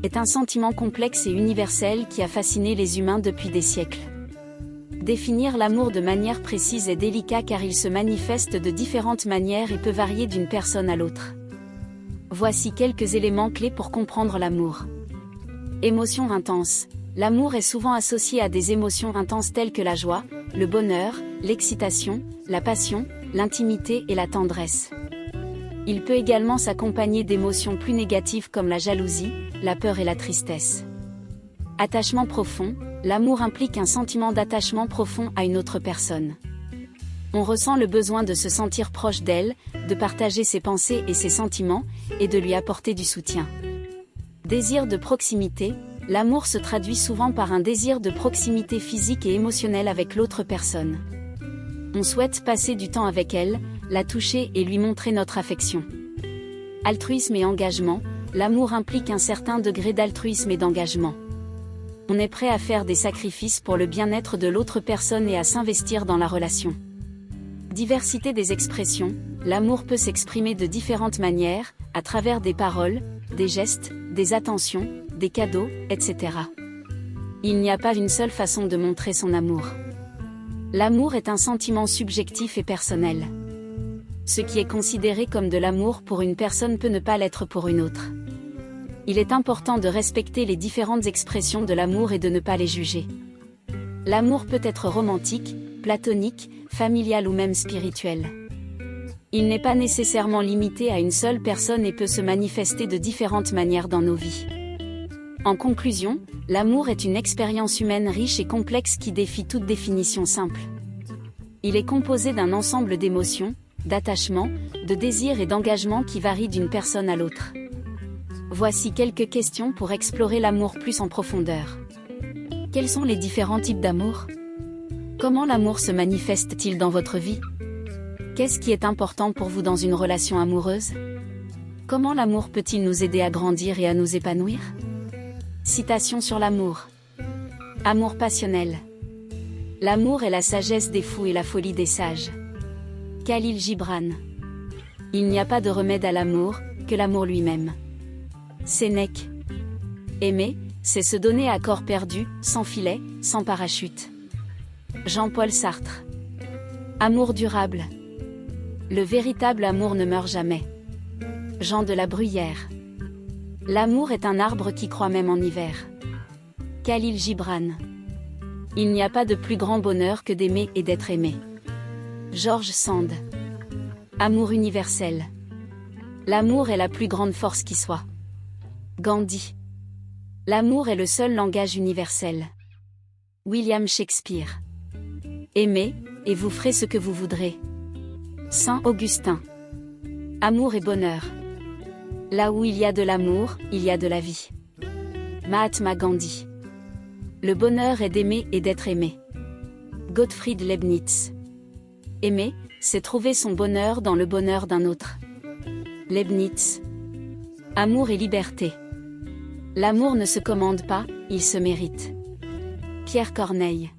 est un sentiment complexe et universel qui a fasciné les humains depuis des siècles. Définir l'amour de manière précise est délicat car il se manifeste de différentes manières et peut varier d'une personne à l'autre. Voici quelques éléments clés pour comprendre l'amour. Émotions intenses. L'amour est souvent associé à des émotions intenses telles que la joie, le bonheur, l'excitation, la passion, l'intimité et la tendresse. Il peut également s'accompagner d'émotions plus négatives comme la jalousie, la peur et la tristesse. Attachement profond. L'amour implique un sentiment d'attachement profond à une autre personne. On ressent le besoin de se sentir proche d'elle, de partager ses pensées et ses sentiments, et de lui apporter du soutien. Désir de proximité. L'amour se traduit souvent par un désir de proximité physique et émotionnelle avec l'autre personne. On souhaite passer du temps avec elle, la toucher et lui montrer notre affection. Altruisme et engagement. L'amour implique un certain degré d'altruisme et d'engagement. On est prêt à faire des sacrifices pour le bien-être de l'autre personne et à s'investir dans la relation. Diversité des expressions. L'amour peut s'exprimer de différentes manières, à travers des paroles, des gestes, des attentions, des cadeaux, etc. Il n'y a pas une seule façon de montrer son amour. L'amour est un sentiment subjectif et personnel. Ce qui est considéré comme de l'amour pour une personne peut ne pas l'être pour une autre. Il est important de respecter les différentes expressions de l'amour et de ne pas les juger. L'amour peut être romantique, platonique, familial ou même spirituel. Il n'est pas nécessairement limité à une seule personne et peut se manifester de différentes manières dans nos vies. En conclusion, l'amour est une expérience humaine riche et complexe qui défie toute définition simple. Il est composé d'un ensemble d'émotions, d'attachements, de désirs et d'engagements qui varient d'une personne à l'autre. Voici quelques questions pour explorer l'amour plus en profondeur. Quels sont les différents types d'amour? Comment l'amour se manifeste-t-il dans votre vie? Qu'est-ce qui est important pour vous dans une relation amoureuse? Comment l'amour peut-il nous aider à grandir et à nous épanouir? Citation sur l'amour. Amour passionnel. L'amour est la sagesse des fous et la folie des sages. Khalil Gibran. Il n'y a pas de remède à l'amour, que l'amour lui-même. Sénèque. Aimer, c'est se donner à corps perdu, sans filet, sans parachute. Jean-Paul Sartre. Amour durable. Le véritable amour ne meurt jamais. Jean de la Bruyère. L'amour est un arbre qui croît même en hiver. Khalil Gibran. Il n'y a pas de plus grand bonheur que d'aimer et d'être aimé. George Sand. Amour universel. L'amour est la plus grande force qui soit. Gandhi. L'amour est le seul langage universel. William Shakespeare. Aimez, et vous ferez ce que vous voudrez. Saint Augustin. Amour et bonheur. Là où il y a de l'amour, il y a de la vie. Mahatma Gandhi. Le bonheur est d'aimer et d'être aimé. Gottfried Leibniz. Aimer, c'est trouver son bonheur dans le bonheur d'un autre. Leibniz. Amour et liberté. L'amour ne se commande pas, il se mérite. Pierre Corneille.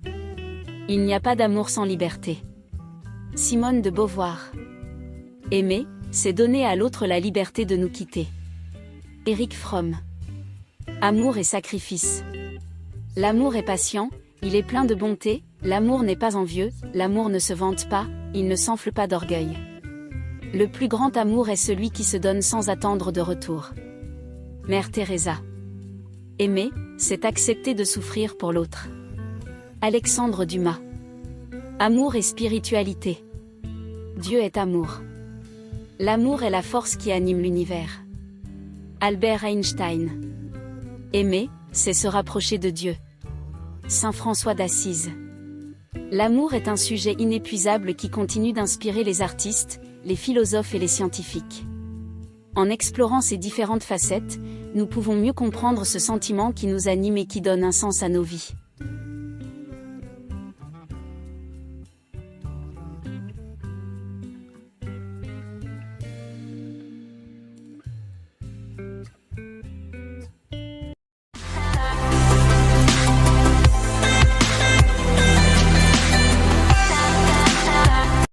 Il n'y a pas d'amour sans liberté. Simone de Beauvoir. Aimer, c'est donner à l'autre la liberté de nous quitter. Éric Fromm. Amour et sacrifice. L'amour est patient, il est plein de bonté, l'amour n'est pas envieux, l'amour ne se vante pas, il ne s'enfle pas d'orgueil. Le plus grand amour est celui qui se donne sans attendre de retour. Mère Teresa. Aimer, c'est accepter de souffrir pour l'autre. Alexandre Dumas. Amour et spiritualité. Dieu est amour. L'amour est la force qui anime l'univers. Albert Einstein. Aimer, c'est se rapprocher de Dieu. Saint François d'Assise. L'amour est un sujet inépuisable qui continue d'inspirer les artistes, les philosophes et les scientifiques. En explorant ces différentes facettes, nous pouvons mieux comprendre ce sentiment qui nous anime et qui donne un sens à nos vies.